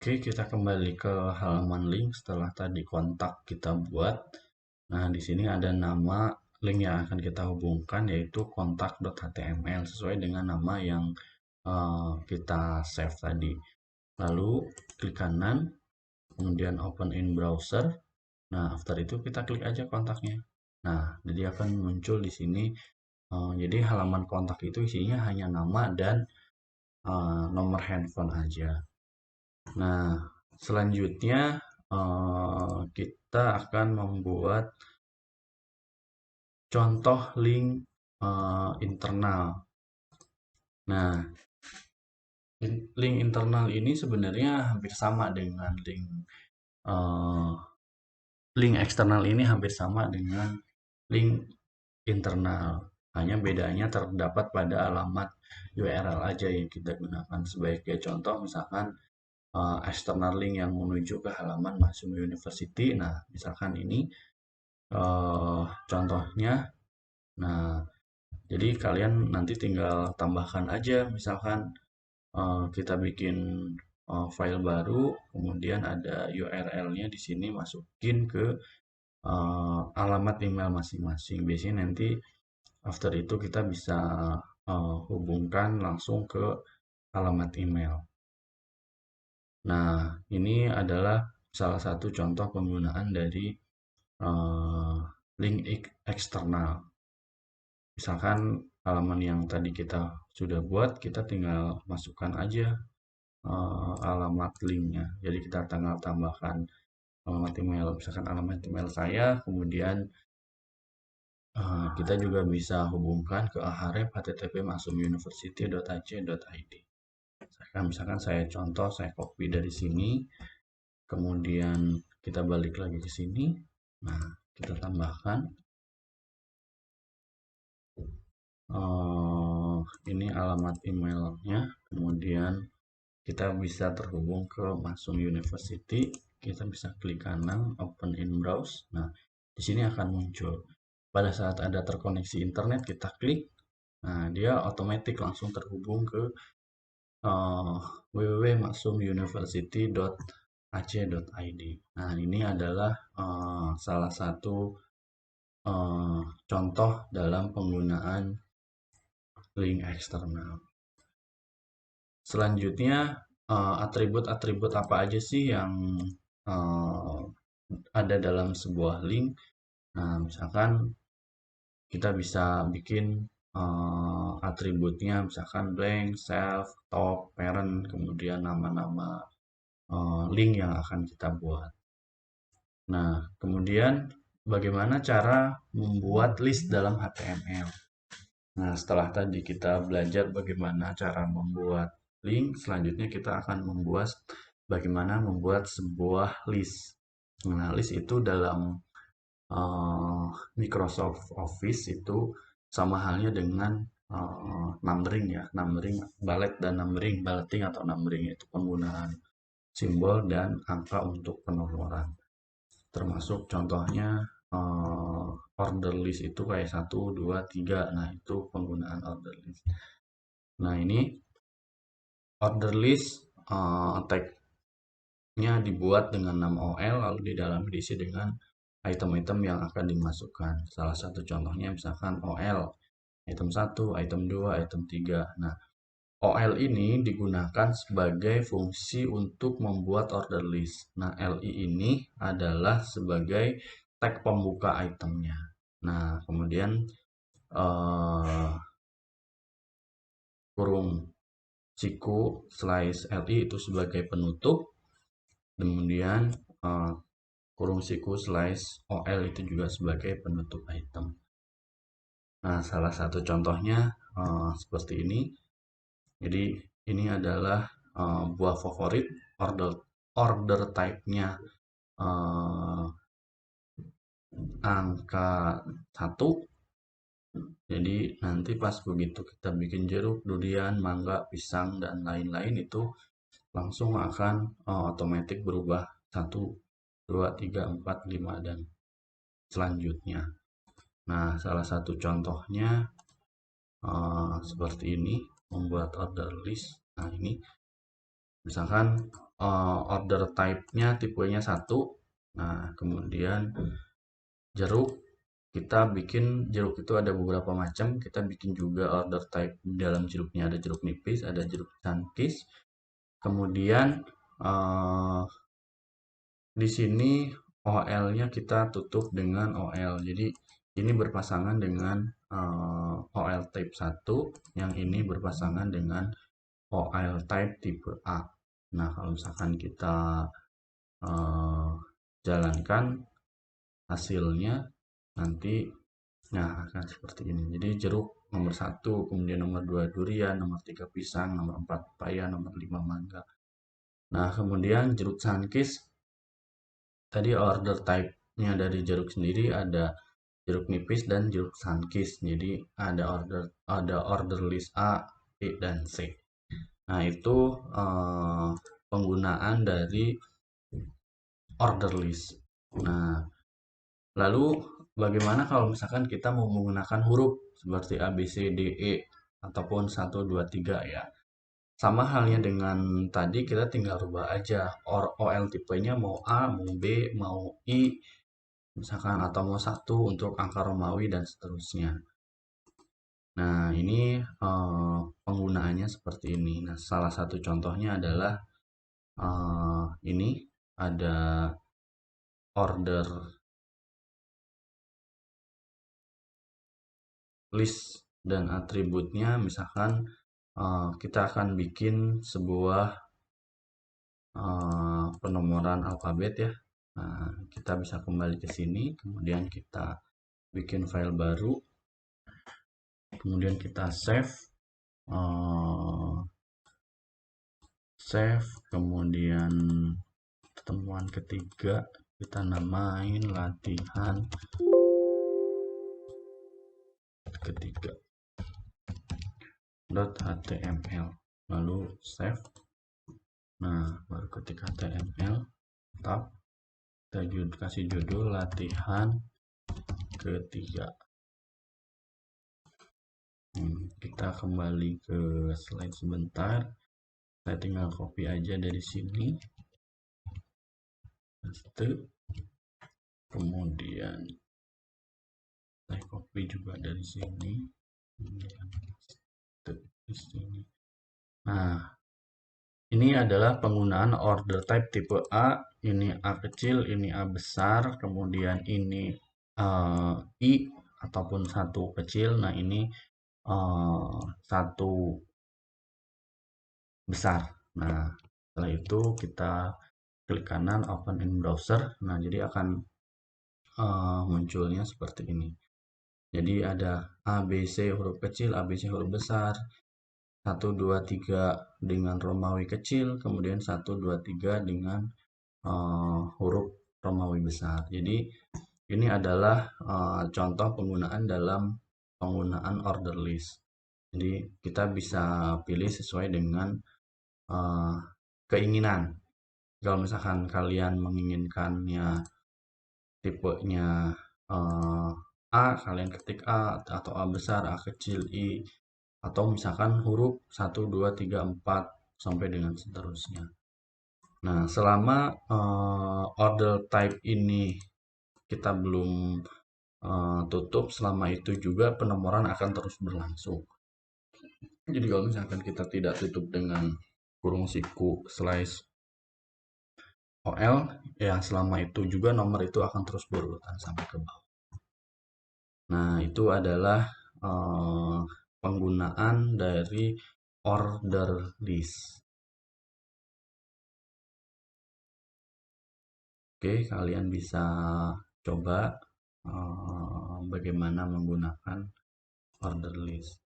Oke, kita kembali ke halaman link setelah tadi kontak kita buat. Nah, di sini ada nama link yang akan kita hubungkan yaitu kontak.html sesuai dengan nama yang kita save tadi. Lalu klik kanan, kemudian open in browser. Nah, after itu kita klik aja kontaknya. Nah, jadi akan muncul di sini. Jadi halaman kontak itu isinya hanya nama dan nomor handphone aja. Nah, selanjutnya kita akan membuat contoh link internal. Nah, link internal ini sebenarnya hampir sama dengan eh, link eksternal ini hampir sama dengan link internal. Hanya bedanya terdapat pada alamat URL aja yang kita gunakan sebagai contoh, misalkan external link yang menuju ke halaman Masum University. Nah, misalkan ini contohnya. Nah, jadi kalian nanti tinggal tambahkan aja, misalkan kita bikin file baru, kemudian ada URL-nya di sini, masukin ke alamat email masing-masing. Biasanya nanti after itu kita bisa hubungkan langsung ke alamat email. Nah, ini adalah salah satu contoh penggunaan dari link eksternal. Misalkan halaman yang tadi kita sudah buat, kita tinggal masukkan aja alamat linknya. Jadi kita tinggal tambahkan alamat email, misalkan alamat email saya, kemudian kita juga bisa hubungkan ke ahref http://masumuniversity.ac.id. Misalkan saya contoh, saya copy dari sini, kemudian kita balik lagi ke sini. Nah, kita tambahkan ini alamat emailnya, kemudian kita bisa terhubung ke Masum University. Kita bisa klik kanan, open in browse. Nah, di sini akan muncul. Pada saat ada terkoneksi internet, kita klik. Nah, dia otomatis langsung terhubung ke www.maksumuniversity.ac.id. Nah, ini adalah salah satu contoh dalam penggunaan link eksternal. Selanjutnya, atribut-atribut apa aja sih yang ada dalam sebuah link? Nah, misalkan kita bisa bikin atributnya, misalkan blank, self, top, parent, kemudian nama-nama link yang akan kita buat. Nah, kemudian bagaimana cara membuat list dalam HTML? Nah, setelah tadi kita belajar bagaimana cara membuat link, selanjutnya kita akan bagaimana membuat sebuah list. Nah, list itu dalam Microsoft Office itu sama halnya dengan numbering ya, numbering bullet dan numbering bulleting atau numbering itu penggunaan simbol dan angka untuk penomoran. Termasuk contohnya order list itu kayak 1, 2, 3. Nah, itu penggunaan order list. Nah, ini order list tag-nya dibuat dengan nama OL, lalu di dalam diisi dengan item-item yang akan dimasukkan. Salah satu contohnya misalkan OL, item 1, item 2, item 3. Nah, OL ini digunakan sebagai fungsi untuk membuat order list. Nah, LI ini adalah sebagai tag pembuka itemnya. Nah, kemudian kurung siku slice LI itu sebagai penutup. Kemudian kurung siku slice OL itu juga sebagai penutup item. Nah, salah satu contohnya seperti ini. Jadi ini adalah buah favorit, order type-nya angka 1. Jadi nanti pas begitu kita bikin jeruk, durian, mangga, pisang, dan lain-lain itu langsung akan otomatis berubah 1, 2, 3, 4, 5, dan selanjutnya. Nah, salah satu contohnya seperti ini, membuat order list. Nah, ini misalkan order type-nya tipenya 1. Nah, kemudian jeruk, kita bikin jeruk itu ada beberapa macam, kita bikin juga order type di dalam jeruknya, ada jeruk nipis, ada jeruk sunkist. Kemudian di sini OL-nya kita tutup dengan OL. Jadi ini berpasangan dengan OL type 1, yang ini berpasangan dengan OL type tipe A. Nah, kalau misalkan kita jalankan hasilnya nanti, nah akan seperti ini. Jadi jeruk nomor 1, kemudian nomor 2 durian, nomor 3 pisang, nomor 4 pepaya, nomor 5 mangga. Nah, kemudian jeruk sunkist tadi order type-nya dari jeruk sendiri ada jeruk nipis dan jeruk sunkist. Jadi ada order list A, B, dan C. Nah, itu penggunaan dari order list. Nah, lalu bagaimana kalau misalkan kita mau menggunakan huruf seperti A, B, C, D, E ataupun 1, 2, 3 ya. Sama halnya dengan tadi, kita tinggal rubah aja OL tipenya mau A, mau B, mau I misalkan, atau mau 1 untuk angka Romawi dan seterusnya. Nah, ini penggunaannya seperti ini. Nah, salah satu contohnya adalah ini ada order list dan atributnya, misalkan kita akan bikin sebuah penomoran alfabet ya. Nah, kita bisa kembali ke sini, kemudian kita bikin file baru, kemudian kita save, kemudian temuan ketiga kita namain latihan ketiga .html, lalu save. Nah, baru ketik HTML, tab, kita kasih judul latihan ketiga. Kita kembali ke slide sebentar. Saya tinggal copy aja dari sini, paste, kemudian saya copy juga dari sini, kemudian paste di sini. Nah, ini adalah penggunaan order type tipe A. Ini A kecil, ini A besar, kemudian ini I ataupun 1 kecil. Nah, ini 1 besar. Nah, setelah itu kita klik kanan open in browser. Nah, jadi akan munculnya seperti ini. Jadi ada A, B, C huruf kecil, A, B, C huruf besar, 1, 2, 3 dengan Romawi kecil, kemudian 1, 2, 3 dengan huruf Romawi besar. Jadi ini adalah contoh penggunaan dalam penggunaan order list. Jadi kita bisa pilih sesuai dengan keinginan. Kalau misalkan kalian menginginkannya tipenya A, kalian ketik A, atau A besar, A kecil, I, atau misalkan huruf 1, 2, 3, 4 sampai dengan seterusnya. Nah, selama order type ini kita belum tutup, selama itu juga penomoran akan terus berlangsung. Jadi kalau misalkan kita tidak tutup dengan kurung siku slash OL, ya selama itu juga nomor itu akan terus berurutan sampai ke bawah. Nah, itu adalah penggunaan dari order list. Oke, kalian bisa coba bagaimana menggunakan order list.